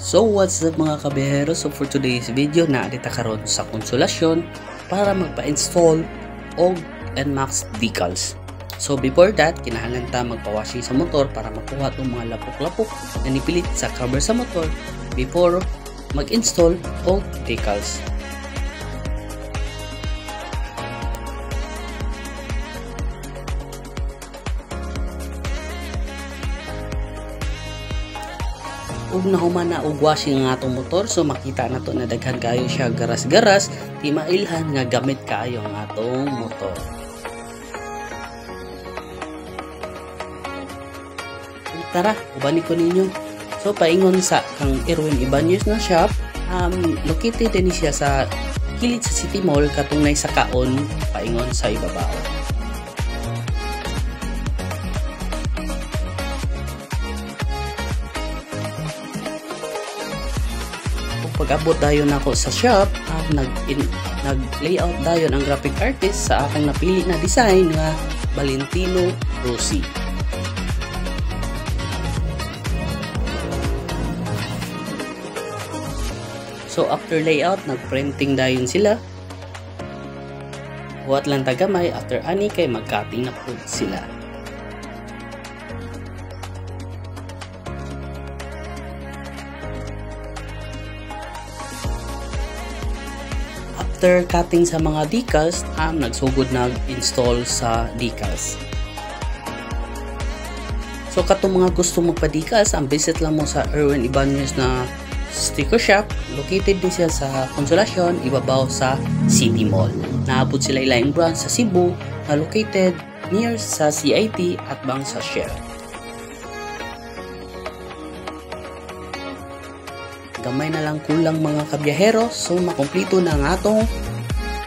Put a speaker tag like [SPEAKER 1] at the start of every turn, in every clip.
[SPEAKER 1] So what's up mga kabiyahero? So for today's video naadita karon sa konsolasyon para magpa-install og NMAX decals. So before that, kinahanglan ta magpa-washing sa motor para makuha itong mga lapok-lapok na nipilit sa cover sa motor before mag-install og decals. Ug nahuman na og washing nga atong motor, so makita na to na daghan kayo siya garas-garas, di mailhan nga gamit kayo ang atong motor. Tara, ubani ko ninyo. So paingon sa kang Erwin Ibanez na shop, located din siya sa kilid sa City Mall katungay sa kaon, paingon sa ibabaw. Pag-abot dayon ako sa shop, nag-layout dayon ang graphic artist sa akong napili na design nga Valentino Rossi. So after layout, nag-printing dayon sila. Huwat lang tagamay, after ani kay mag-cutting na po sila. After cutting sa mga decals, nagsugod nag-install sa decals. So katong mga gusto magpa-decals, visit lang mo sa Erwin Ibanez na sticker shop. Located din siya sa Konsolasyon, ibabaw sa City Mall. Naabot sila ilang branch sa Cebu na located near sa CIT at bang sa Shell. Gamay na lang kulang mga kabiyahero, so makumpleto na ang atong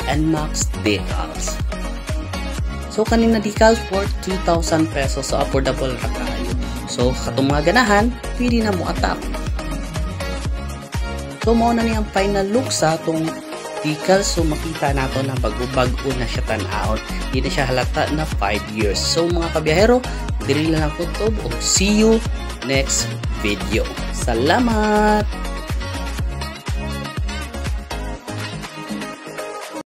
[SPEAKER 1] NMAX decals. So kanina decals for 2,000 pesos, so affordable ra kayo. So katong mga ganahan, pwede na mo attack. So mao na niyang final look sa atong decals, so makita nato na bago-bago na siya tan-aon. Hindi na siya halata na 5 years. So mga kabiyahero, diri lang ako to. See you next video. Salamat!